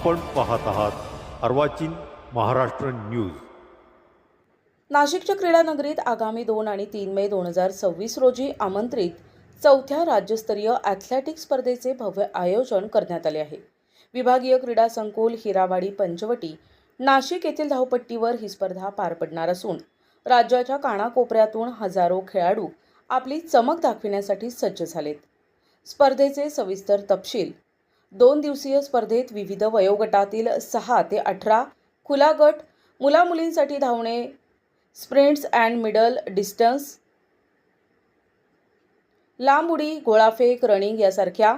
आपण पाहत आहात अर्वाचीन महाराष्ट्र न्यूज। नाशिकच्या क्रीडा नगरीत आगामी 2 आणि 3 मे 2026 रोजी आमंत्रित चौथ्या राज्यस्तरीय ॲथलेटिक्स स्पर्धेचे भव्य आयोजन करण्यात आले आहे। विभागीय क्रीडा संकुल हिरावाडी पंचवटी नाशिक येथील धावपट्टीवर ही स्पर्धा पार पडणार असून राज्याच्या कानाकोपऱ्यातून हजारो खेळाडू आपली चमक दाखविण्यासाठी सज्ज झालेत। स्पर्धेचे सविस्तर तपशील 2 दिवसीय स्पर्धेत विविध वयोगटातील 6 ते 18 खुला गट, मुला-मुलींसाठी धावणे, स्प्रिंट्स अँड मिडल डिस्टन्स, लांब उडी, गोळाफेक, रनिंग यासारख्या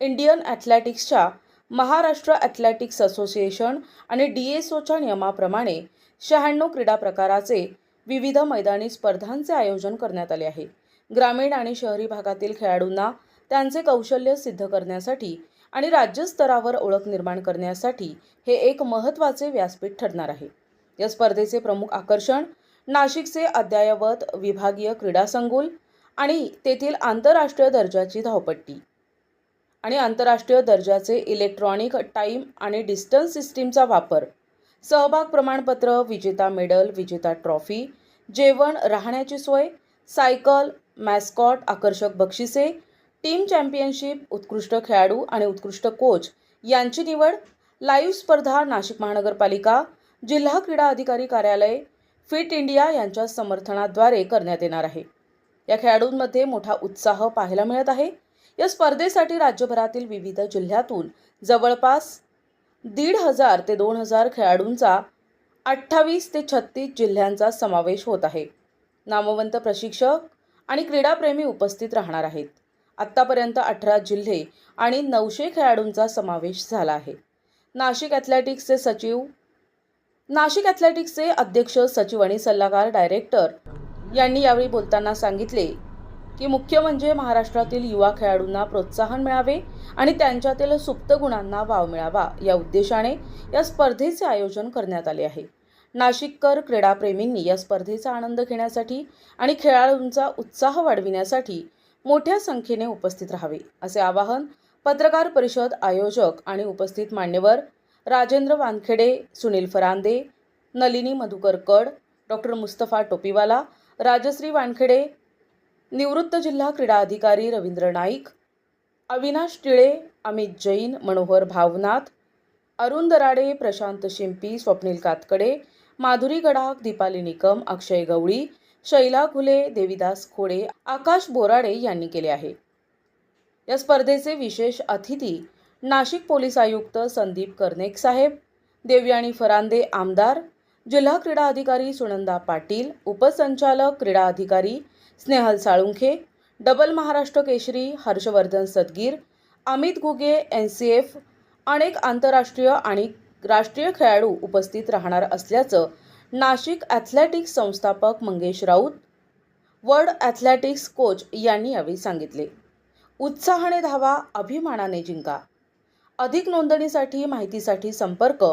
इंडियन ॲथलेटिक्सच्या महाराष्ट्र ॲथलेटिक्स असोसिएशन आणि DSOच्या नियमाप्रमाणे 96 क्रीडा प्रकाराचे विविध मैदानी स्पर्धांचे आयोजन करण्यात आले आहे। ग्रामीण आणि शहरी भागातील खेळाडूंना त्यांचे कौशल्य सिद्ध करण्यासाठी आणि राज्यस्तरावर ओळख निर्माण करण्यासाठी हे एक महत्त्वाचे व्यासपीठ ठरणार आहे। या स्पर्धेचे प्रमुख आकर्षण नाशिकचे अद्ययावत विभागीय क्रीडा संकुल आणि तेथील आंतरराष्ट्रीय दर्जाची धावपट्टी आणि आंतरराष्ट्रीय दर्जाचे इलेक्ट्रॉनिक टाइम आणि डिस्टन्स सिस्टीमचा वापर, सहभाग प्रमाणपत्र, विजेता मेडल, विजेता ट्रॉफी, जेवण, राहण्याची सोय, सायकल, मॅस्कॉट, आकर्षक बक्षिसे, टीम चॅम्पियनशिप, उत्कृष्ट खेळाडू आणि उत्कृष्ट कोच यांची निवड, लाईव्ह स्पर्धा नाशिक महानगरपालिका, जिल्हा क्रीडा अधिकारी कार्यालय, फिट इंडिया यांच्या समर्थनाद्वारे करण्यात येणार आहे। या खेळाडूंमध्ये मोठा उत्साह पाहायला मिळत आहे। या स्पर्धेसाठी राज्यभरातील विविध जिल्ह्यातून जवळपास 1,500 ते 2,000 खेळाडूंचा 28 ते 36 जिल्ह्यांचा समावेश होत आहे। नामवंत प्रशिक्षक आणि क्रीडाप्रेमी उपस्थित राहणार आहेत। आत्तापर्यंत 18 जिल्हे आणि 900 खेळाडूंचा समावेश झाला आहे। नाशिक ॲथलेटिक्सचे अध्यक्ष, सचिव आणि सल्लागार डायरेक्टर यांनी यावेळी बोलताना सांगितले की मुख्य म्हणजे महाराष्ट्रातील युवा खेळाडूंना प्रोत्साहन मिळावे आणि त्यांच्यातील सुप्त गुणांना वाव मिळावा या उद्देशाने या स्पर्धेचे आयोजन करण्यात आले आहे। नाशिककर क्रीडाप्रेमींनी या स्पर्धेचा आनंद घेण्यासाठी आणि खेळाडूंचा उत्साह वाढविण्यासाठी मोठ्या संख्येने उपस्थित राहावे असे आवाहन पत्रकार परिषद आयोजक आणि उपस्थित मान्यवर राजेंद्र वानखेडे, सुनील फरांदे, नलिनी मधुकर कड, डॉक्टर मुस्तफा टोपीवाला, राजश्री वानखेडे, निवृत्त जिल्हा क्रीडा अधिकारी रवींद्र नाईक, अविनाश टिळे, अमित जैन, मनोहर भावनाथ, अरुण दराडे, प्रशांत शिंपी, स्वप्नील कातकडे, माधुरी गडाख, दीपाली निकम, अक्षय गवळी, शैला घुले, देविदास खोडे, आकाश बोराडे यांनी केले आहे। या स्पर्धेचे विशेष अतिथी नाशिक पोलीस आयुक्त संदीप कर्णेक साहेब, देवयानी फरांदे आमदार, जिल्हा क्रीडा अधिकारी सुनंदा पाटील, उपसंचालक क्रीडा अधिकारी स्नेहल साळुंखे, डबल महाराष्ट्र केशरी हर्षवर्धन सदगीर, अमित गुगे, NCF, अनेक आंतरराष्ट्रीय आणि राष्ट्रीय खेळाडू उपस्थित राहणार असल्याचं नाशिक ॲथलेटिक्स संस्थापक Mangesh Raut, world athletics coach यांनी यावेळी सांगितले। उत्साहाने धावा, अभिमानाने जिंका। अधिक नोंदणीसाठी माहितीसाठी संपर्क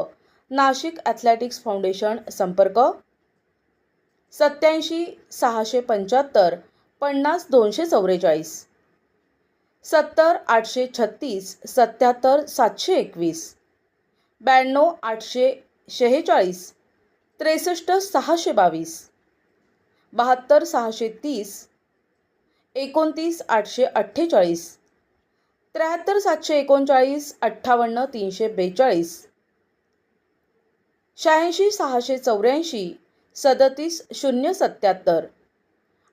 नाशिक ॲथलेटिक्स फाउंडेशन, संपर्क 87 675 50 244, 70 836 77 721, 92 846 63 622, 72 630 29 848, 73 739 58 342, 86 684 37 077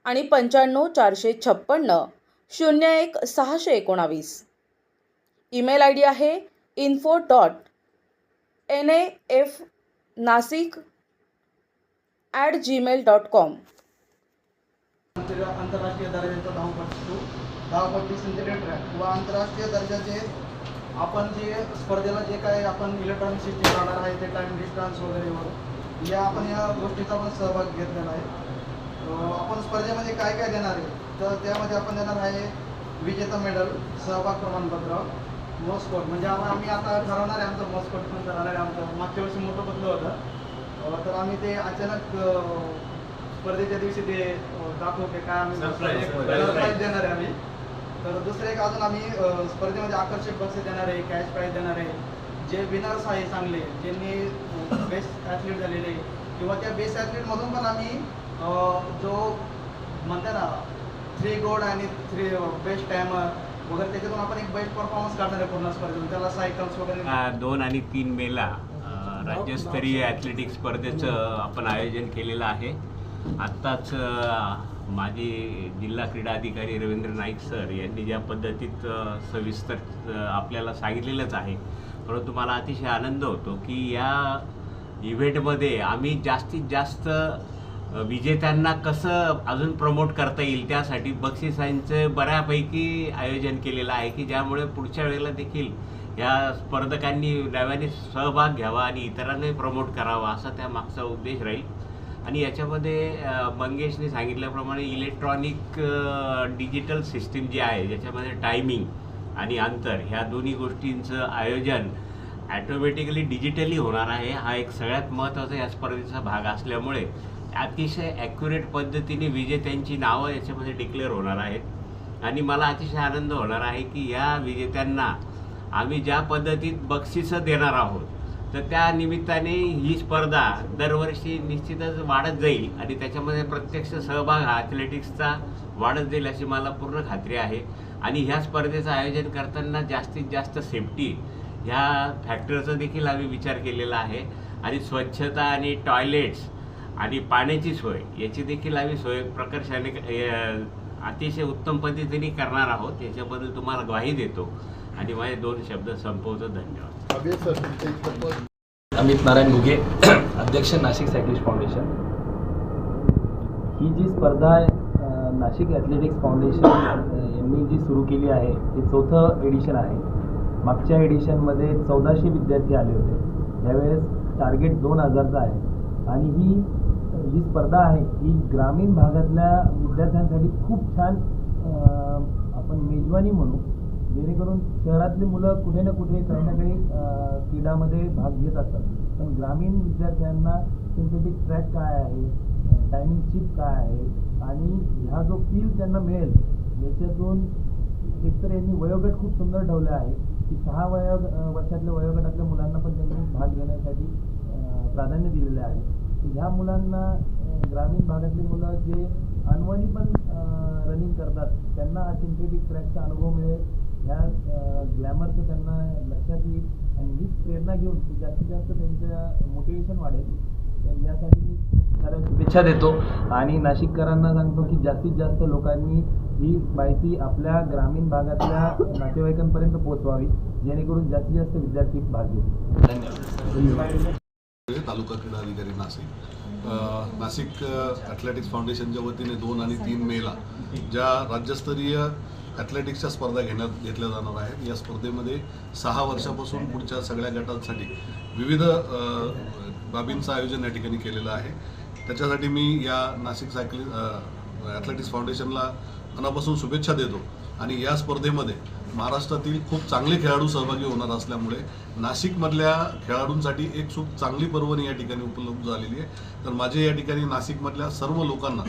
आणि 95 456 01 619। ईमेल ID आहे info.nafnasik@gmail.com। आंतरराष्ट्रीय दर्जाचा धावपट्टी सेंचुरी ट्रॅक व आंतरराष्ट्रीय दर्जाचे आपण जे स्पर्धेला जे काय आपण इलेक्ट्रॉनिक सिस्टीम राहणार आहे ते टाइम डिस्टन्स वगैरे या आपण या गोष्टीचा पण सहभाग घेतलेला आहे। आपण स्पर्धेमध्ये काय काय देणार आहे तर त्यामध्ये आपण देणार आहे विजेता मेडल, सहभाग प्रमाणपत्र, मॉस्कोट म्हणजे आम्ही आता ठरवणार आहे आमचं मॉस्कोट पण ठरवणार आहे। आमचं मागच्या वर्षी मोठं बदल होतं तर आम्ही ते अचानक स्पर्धेच्या दिवशी ते दाखवते काय आम्ही सरप्राईज देणार आहे आम्ही। तर दुसरं एक अजून आम्ही स्पर्धेमध्ये आकर्षक बक्षीस देणार आहे, कॅश प्राईज देणार आहे, जे विनर्स आहे चांगले, ज्यांनी बेस्ट ॲथलीट झालेले, किंवा त्या बेस्ट ॲथलीटमधून पण आम्ही जो म्हणतात ना 3 गोल्ड आणि 3 बेस्ट टायमर वगैरे, त्याच्यातून आपण एक बेस्ट परफॉर्मन्स काढणार आहे पूर्ण स्पर्धेतून. त्याला सायकल्स वगैरे 2 आणि 3 मेला राज्यस्तरीय ॲथलेटिक्स स्पर्धेचं आपण आयोजन केलेलं आहे. आत्ताच माजी जिल्हा क्रीडा अधिकारी रवींद्र नाईक सर यांनी ज्या पद्धतीत सविस्तर आपल्याला सांगितलेलंच आहे, परंतु मला अतिशय आनंद होतो की या इव्हेंटमध्ये आम्ही जास्तीत जास्त विजेत्यांना कसं अजून प्रमोट करता येईल त्यासाठी बक्षिसांचं बऱ्यापैकी आयोजन केलेलं आहे, की ज्यामुळे पुढच्या वेळेला देखील या स्पर्धकांनी नव्याने सहभाग घ्यावा आणि इतरांनाही प्रमोट करावा असा त्या मागचा उद्देश राहील. आणि याच्यामध्ये मंगेशने सांगितल्याप्रमाणे इलेक्ट्रॉनिक डिजिटल सिस्टीम जी आहे, ज्याच्यामध्ये टायमिंग आणि अंतर ह्या दोन्ही गोष्टींचं आयोजन ॲटोमॅटिकली डिजिटली होणार आहे. हा एक सगळ्यात महत्त्वाचा या स्पर्धेचा भाग असल्यामुळे अतिशय ॲक्युरेट पद्धतीने विजेत्यांची नावं याच्यामध्ये डिक्लेअर होणार आहेत. आणि मला अतिशय आनंद होणार आहे की या विजेत्यांना आम्ही ज्या पद्धतीत बक्षिसं देणार आहोत, तर त्या निमित्ताने ही स्पर्धा दरवर्षी निश्चितच वाढत जाईल आणि त्याच्यामध्ये प्रत्यक्ष सहभाग हा ॲथलेटिक्सचा वाढत जाईल अशी मला पूर्ण खात्री आहे. आणि ह्या स्पर्धेचं आयोजन करताना जास्तीत जास्त सेफ्टी ह्या फॅक्टरचा देखील आम्ही विचार केलेला आहे. आणि स्वच्छता आणि टॉयलेट्स आणि पाण्याची सोय याची देखील आम्ही सोय प्रकर्षाने अतिशय उत्तम पद्धतीने करणार आहोत. याच्याबद्दल तुम्हाला ग्वाही देतो आणि माझे 2 शब्द संपवतो. धन्यवाद. अमित नारायण घुगे, अध्यक्ष नाशिक सायक्लिस्ट फाउंडेशन. ही जी स्पर्धा नाशिक ॲथलेटिक्स फाउंडेशन यांनी जी सुरू केली आहे ती 4थं एडिशन आहे. मागच्या एडिशनमध्ये 1400 विद्यार्थी आले होते. यावेळेस टार्गेट 2000चं आहे. आणि ही जी स्पर्धा आहे ही ग्रामीण भागातल्या विद्यार्थ्यांसाठी खूप छान आपण मेजवानी म्हणू, जेणेकरून शहरातली मुलं कुठे ना कुठे काही ना काही क्रीडामध्ये भाग घेत असतात, पण ग्रामीण विद्यार्थ्यांना सिंथेटिक ट्रॅक काय आहे, टायमिंग चिप काय आहे आणि हा जो फील त्यांना मिळेल याच्यातून एकतर यांनी वयोगट खूप सुंदर ठेवले आहे की 6 वर्षातल्या वयोगटातल्या मुलांना पण त्यांनी भाग घेण्यासाठी प्राधान्य दिलेले आहे. ह्या मुलांना ग्रामीण भागातली मुलं जे अनवणी पण रनिंग करतात त्यांना हा सिंथेटिक ट्रॅकचा अनुभव मिळेल, ह्या ग्लॅमरचं त्यांना लक्षात येईल आणि हीच प्रेरणा घेऊन की जास्तीत जास्त त्यांचं मोटिवेशन वाढेल. तर यासाठी मी खूप साऱ्या शुभेच्छा देतो आणि नाशिककरांना सांगतो की जास्तीत जास्त लोकांनी ही माहिती आपल्या ग्रामीण भागातल्या नातेवाईकांपर्यंत पोहोचवावी, जेणेकरून जास्तीत जास्त विद्यार्थी भाग घेतील. धन्यवाद. तालुका क्रीडा अधिकारी नाशिक ॲथलेटिक्स फाउंडेशनच्या वतीने 2 आणि 3 मेला ज्या राज्यस्तरीय ॲथलेटिक्सच्या स्पर्धा घेतल्या जाणार आहेत. या स्पर्धेमध्ये 6 वर्षापासून पुढच्या सगळ्या गटांसाठी विविध बाबींचं आयोजन या ठिकाणी केलेलं आहे. त्याच्यासाठी मी या नाशिक ॲथलेटिक्स फाउंडेशनला मनापासून शुभेच्छा देतो. आणि या स्पर्धेमध्ये महाराष्ट्रातील खूप चांगले खेळाडू सहभागी होणार असल्यामुळे नाशिकमधल्या खेळाडूंसाठी एक खूप चांगली पर्वणी या ठिकाणी उपलब्ध झालेली आहे. तर माझे या ठिकाणी नाशिकमधल्या सर्व लोकांना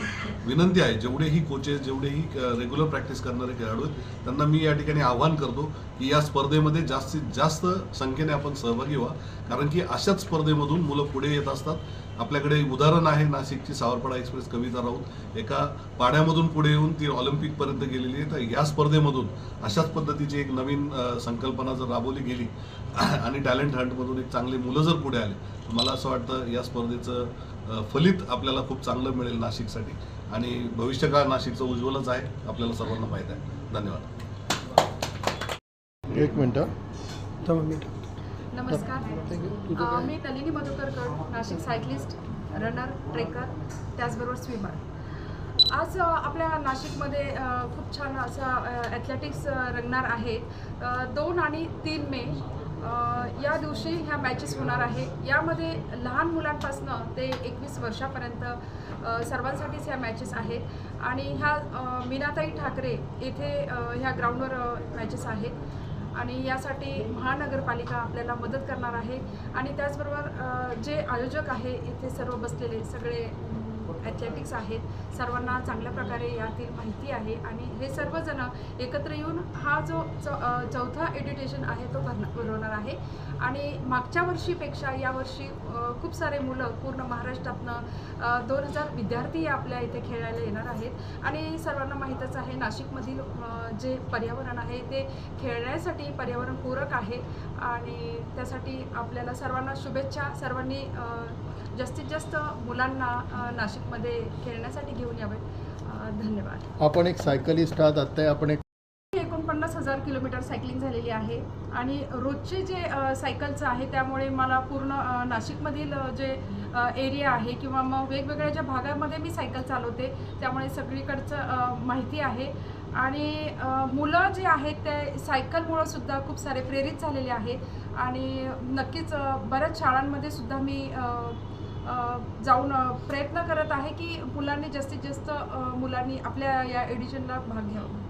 विनंती आहे, जेवढेही कोचेस, जेवढेही रेग्युलर प्रॅक्टिस करणारे खेळाडू आहेत त्यांना मी या ठिकाणी आवाहन करतो की या स्पर्धेमध्ये जास्तीत जास्त संख्येने आपण सहभागी व्हा, कारण की अशाच स्पर्धेमधून मुलं पुढे येत असतात. आपल्याकडे उदाहरण आहे नाशिकची सावरपाडा एक्सप्रेस कविता राऊत एका पाड्यामधून पुढे येऊन ती ऑलिम्पिकपर्यंत गेलेली आहे. तर या स्पर्धेमधून अशाच पद्धतीची एक नवीन संकल्पना जर राबवली गेली आणि टॅलेंट हंटमधून एक चांगली मुलं जर पुढे आली तर मला असं वाटतं या स्पर्धेचं फलित आपल्याला खूप चांगलं मिळेल नाशिकसाठी. आणि भविष्यकाळ नाशिकचं उज्ज्वलच आहे, आपल्याला सर्वांना माहीत आहे. धन्यवाद. एक मिनटं. नमस्कार, मी नलिनी मधुकरकर, नाशिक सायक्लिस्ट, रनर, ट्रेकर, त्याचबरोबर स्विमर. आज आपल्या नाशिकमध्ये खूप छान असं ॲथलेटिक्स रंगणार आहे. 2 आणि 3 मे या दिवशी ह्या मॅचेस होणार आहे. यामध्ये लहान मुलांपासनं ते 21 वर्षापर्यंत सर्वांसाठीच ह्या मॅचेस आहेत. आणि ह्या मीनाताई ठाकरे येथे ह्या ग्राउंडवर मॅचेस आहेत. आणि यासाठी महानगरपालिका आपल्याला मदत करणार आहे. आणि त्याचबरोबर जे आयोजक आहे इथे सर्व बसलेले सगळे ॲथलेटिक्स आहेत, सर्वांना चांगल्या प्रकारे यातील माहिती आहे. आणि हे सर्वजण एकत्र येऊन हा जो 4था एडिटेशन आहे तो भरवणार आहे. आणि मागच्या वर्षीपेक्षा यावर्षी खूप सारे मुलं पूर्ण महाराष्ट्रातनं 2000 विद्यार्थी आपल्या इथे खेळायला येणार आहेत. आणि सर्वांना माहीतच आहे नाशिकमधील जे पर्यावरण आहे ते खेळण्यासाठी पर्यावरणपूरक आहे आणि त्यासाठी आपल्याला सर्वांना शुभेच्छा. सर्वांनी जास्तीत जास्त मुलांना नाशिकमध्ये खेळण्यासाठी घेऊन यावे. धन्यवाद. आपण एक सायकलिस्ट आहात, आता आपण एक 49,000 किलोमीटर सायकलिंग झालेली आहे आणि रोजचे जे सायकलचं आहे त्यामुळे मला पूर्ण नाशिकमधील जे एरिया आहे किंवा मग वेगवेगळ्या ज्या भागामध्ये मी सायकल चालवते त्यामुळे सगळीकडचं माहिती आहे. आणि मुलं जे आहेत ते सायकलमुळं सुद्धा खूप सारे प्रेरित झालेले आहे आणि नक्कीच बऱ्याच शाळांमध्ये सुद्धा मी जाऊन प्रयत्न करत आहे की मुलांनी जास्तीत जास्त मुलांनी आपल्या या एडिशनला भाग घ्यावा.